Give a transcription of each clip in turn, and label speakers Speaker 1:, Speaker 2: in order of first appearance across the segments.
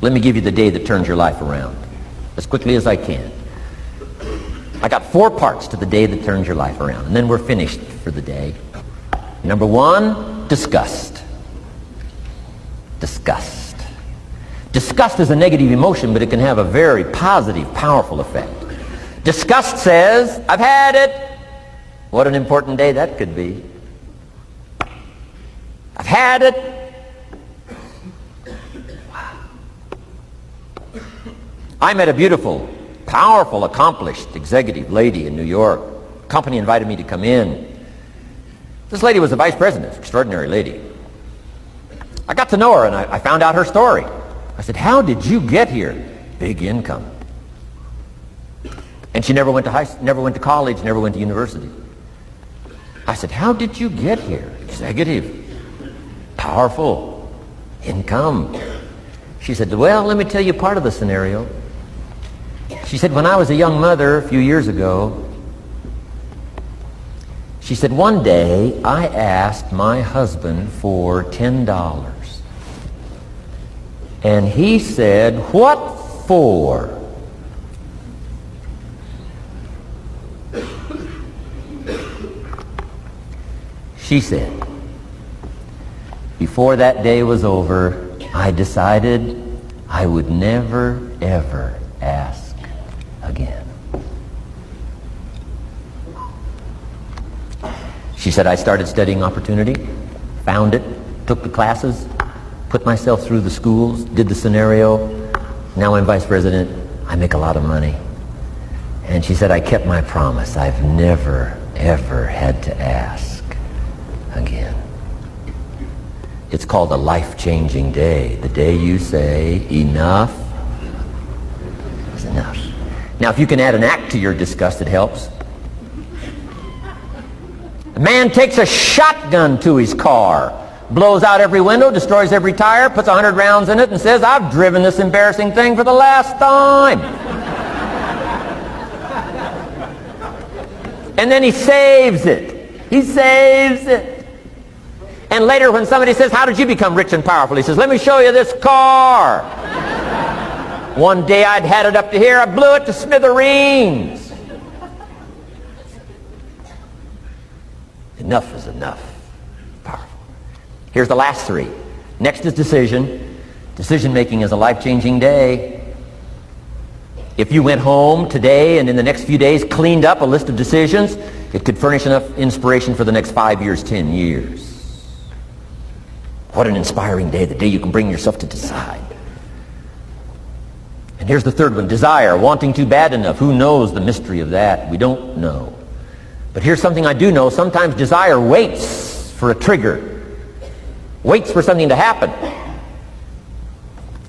Speaker 1: Let me give you the day that turns your life around, as quickly as I can. I got 4 parts to the day that turns your life around, and then we're finished for the day. Number 1, disgust. Disgust. Disgust is a negative emotion, but it can have a very positive, powerful effect. Disgust says, I've had it. What an important day that could be. I've had it. Wow. I met a beautiful, powerful, accomplished executive lady in New York. The company invited me to come in. This lady was a vice president, extraordinary lady. I got to know her and I found out her story. I said, how did you get here? Big income. And she never went to college, never went to university. I said, how did you get here? Executive, powerful, income. She said, well, let me tell you part of the scenario. She said, when I was a young mother a few years ago, she said, one day I asked my husband for $10. And he said, what for? She said, before that day was over, I decided I would never, ever ask again. She said, I started studying opportunity, found it, took the classes, put myself through the schools, did the scenario. Now I'm vice president. I make a lot of money. And she said, I kept my promise. I've never, ever had to ask again. It's called a life-changing day. The day you say, enough is enough. Now, if you can add an act to your disgust, it helps. A man takes a shotgun to his car, blows out every window, destroys every tire, puts 100 rounds in it, and says, I've driven this embarrassing thing for the last time. And then he saves it. He saves it. And later when somebody says, how did you become rich and powerful? He says, let me show you this car. One day I'd had it up to here, I blew it to smithereens. Enough is enough. Powerful. Here's the last 3. Next is decision. Decision making is a life-changing day. If you went home today and in the next few days cleaned up a list of decisions, it could furnish enough inspiration for the next 5 years, 10 years. What an inspiring day, the day you can bring yourself to decide. And here's the 3rd one, desire, wanting to bad enough. Who knows the mystery of that? We don't know. But here's something I do know. Sometimes desire waits for a trigger, waits for something to happen.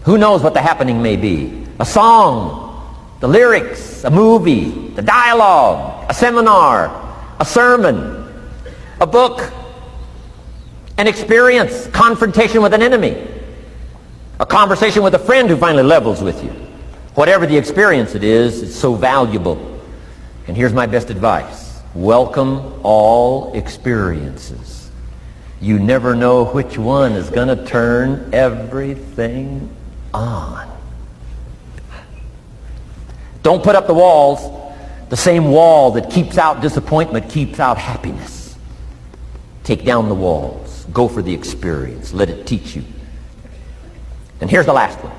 Speaker 1: Who knows what the happening may be? A song, the lyrics, a movie, the dialogue, a seminar, a sermon, a book, an experience, confrontation with an enemy, a conversation with a friend who finally levels with you. Whatever the experience it is, it's so valuable. And here's my best advice. Welcome all experiences. You never know which one is going to turn everything on. Don't put up the walls. The same wall that keeps out disappointment keeps out happiness. Take down the walls. Go for the experience. Let it teach you. And here's the last one.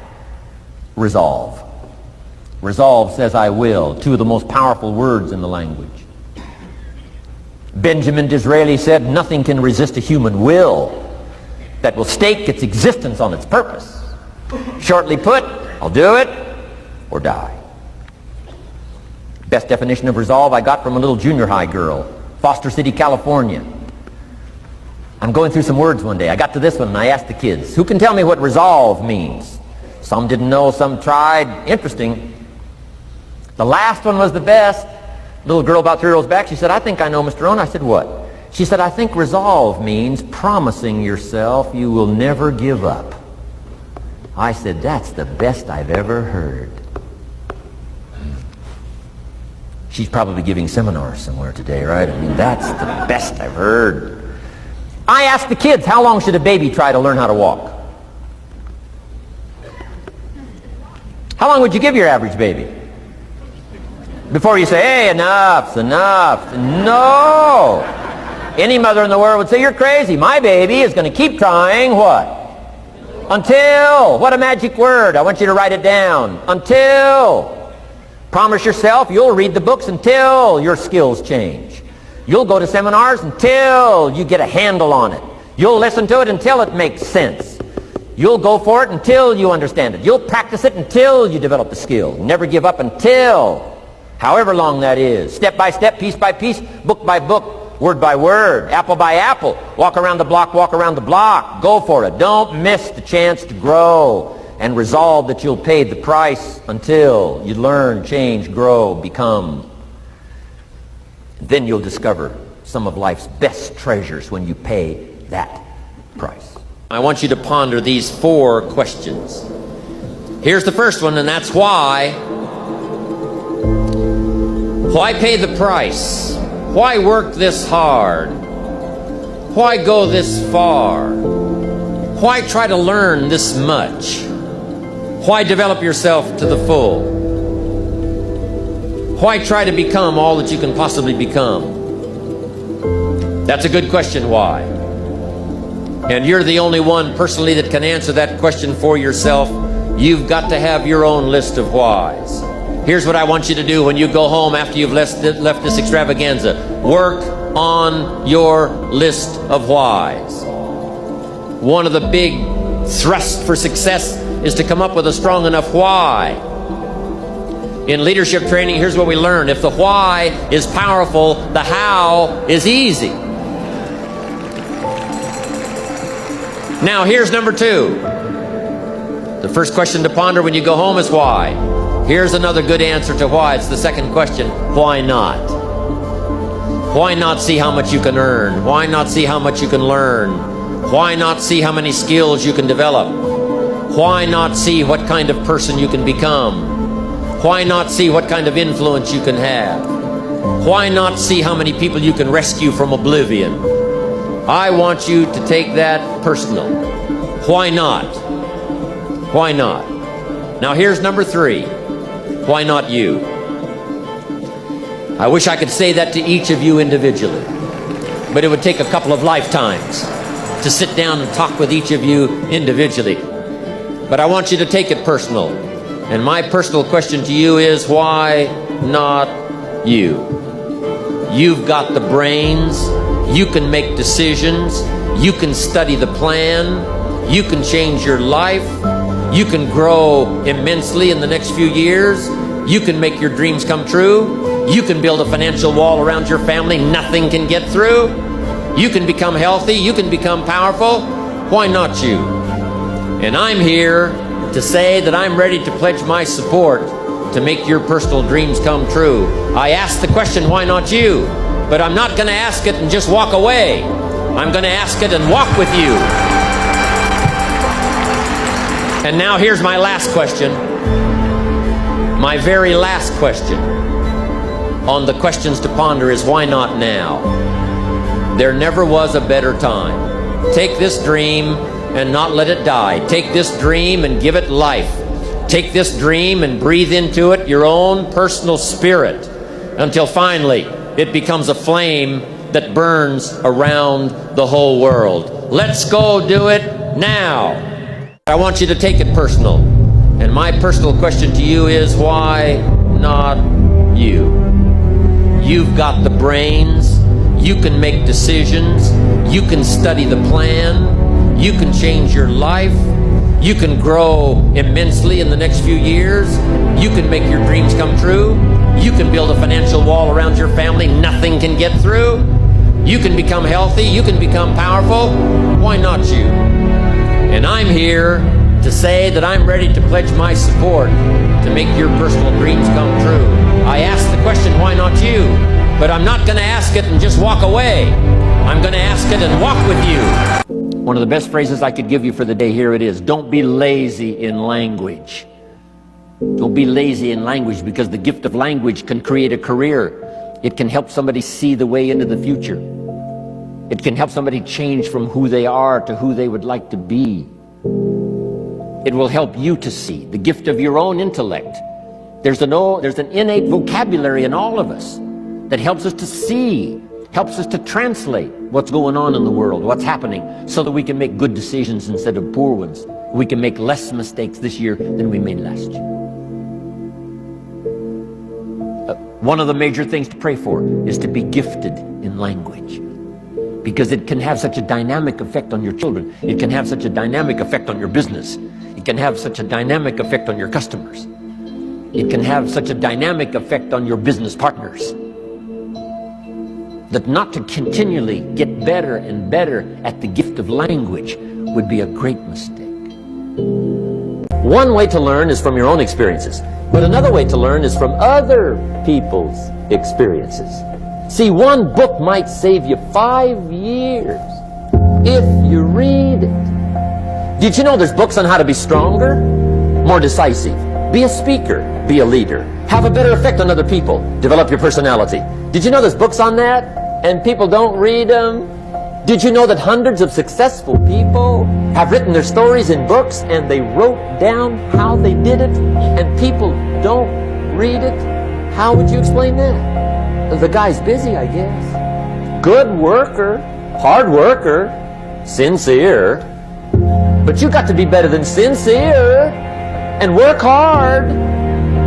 Speaker 1: Resolve. Resolve says I will. 2 of the most powerful words in the language. Benjamin Disraeli said, nothing can resist a human will that will stake its existence on its purpose. Shortly put, I'll do it or die. Best definition of resolve I got from a little junior high girl, Foster City, California. I'm going through some words one day. I got to this one and I asked the kids, who can tell me what resolve means? Some didn't know, some tried. Interesting. The last one was the best. Little girl about 3 years back, she said, I think I know, Mr. Rohn. I said, what? She said, I think resolve means promising yourself you will never give up. I said, that's the best I've ever heard. She's probably giving seminars somewhere today, right? I mean, that's the best I've heard. I asked the kids, how long should a baby try to learn how to walk? How long would you give your average baby before you say, hey, enough's enough? No. Any mother in the world would say, you're crazy. My baby is going to keep trying what? Until. What a magic word. I want you to write it down. Until. Promise yourself you'll read the books until your skills change. You'll go to seminars until you get a handle on it. You'll listen to it until it makes sense. You'll go for it until you understand it. You'll practice it until you develop the skill. Never give up until, however long that is. Step by step, piece by piece, book by book, word by word, apple by apple. Walk around the block, walk around the block. Go for it. Don't miss the chance to grow, and resolve that you'll pay the price until you learn, change, grow, become. Then you'll discover some of life's best treasures when you pay that price. I want you to ponder these 4 questions. Here's the first one, and that's why. Why pay the price? Why work this hard? Why go this far? Why try to learn this much? Why develop yourself to the full? Why try to become all that you can possibly become? That's a good question, why? And you're the only one personally that can answer that question for yourself. You've got to have your own list of whys. Here's what I want you to do when you go home after you've left this extravaganza. Work on your list of whys. One of the big thrusts for success is to come up with a strong enough why. In leadership training, here's what we learn. If the why is powerful, the how is easy. Now, here's number 2. The first question to ponder when you go home is why. Here's another good answer to why. It's the second question. Why not? Why not see how much you can earn? Why not see how much you can learn? Why not see how many skills you can develop? Why not see what kind of person you can become? Why not see what kind of influence you can have? Why not see how many people you can rescue from oblivion? I want you to take that personal. Why not? Why not? Now here's number 3. Why not you? I wish I could say that to each of you individually, but it would take a couple of lifetimes to sit down and talk with each of you individually. But I want you to take it personal. And my personal question to you is, why not you? You've got the brains. You can make decisions. You can study the plan. You can change your life. You can grow immensely in the next few years. You can make your dreams come true. You can build a financial wall around your family nothing can get through. You can become healthy. You can become powerful. Why not you? And I'm here to say that I'm ready to pledge my support to make your personal dreams come true. I asked the question, why not you? But I'm not going to ask it and just walk away. I'm going to ask it and walk with you. And now here's my last question. My very last question on the questions to ponder is, why not now? There never was a better time. Take this dream and not let it die. Take this dream and give it life. Take this dream and breathe into it your own personal spirit until finally it becomes a flame that burns around the whole world. Let's go do it now. I want you to take it personal. And my personal question to you is, why not you? You've got the brains. You can make decisions. You can study the plan. You can change your life. You can grow immensely in the next few years. You can make your dreams come true. You can build a financial wall around your family nothing can get through. You can become healthy. You can become powerful. Why not you? And I'm here to say that I'm ready to pledge my support to make your personal dreams come true. I asked the question, why not you? But I'm not going to ask it and just walk away. I'm going to ask it and walk with you. One of the best phrases I could give you for the day, here it is. Don't be lazy in language. Don't be lazy in language, because the gift of language can create a career. It can help somebody see the way into the future. It can help somebody change from who they are to who they would like to be. It will help you to see the gift of your own intellect. There's an innate vocabulary in all of us that helps us to see, helps us to translate what's going on in the world, what's happening, so that we can make good decisions instead of poor ones. We can make less mistakes this year than we made last year. One of the major things to pray for is to be gifted in language, because it can have such a dynamic effect on your children. It can have such a dynamic effect on your business. It can have such a dynamic effect on your customers. It can have such a dynamic effect on your business partners, that not to continually get better and better at the gift of language would be a great mistake. One way to learn is from your own experiences, but another way to learn is from other people's experiences. See, one book might save you 5 years if you read it. Did you know there's books on how to be stronger, more decisive, be a speaker, be a leader, have a better effect on other people, develop your personality? Did you know there's books on that and people don't read them? Did you know that hundreds of successful people have written their stories in books and they wrote down how they did it, and people don't read it? How would you explain that? The guy's busy, I guess. Good worker, hard worker, sincere. But you got to be better than sincere and work hard.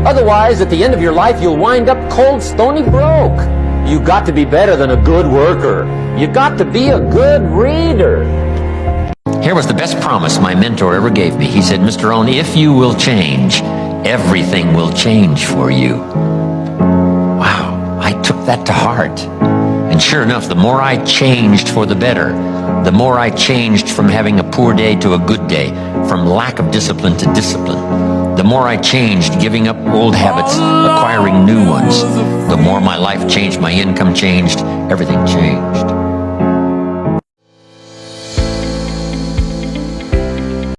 Speaker 1: Otherwise, at the end of your life, you'll wind up cold, stony broke. You got to be better than a good worker. You got to be a good reader. Here was the best promise my mentor ever gave me. He said, Mr. Rohn, if you will change, everything will change for you. Wow, I took that to heart. And sure enough, the more I changed for the better, the more I changed from having a poor day to a good day, from lack of discipline to discipline. The more I changed, giving up old habits, acquiring new ones, the more my life changed, my income changed, everything changed.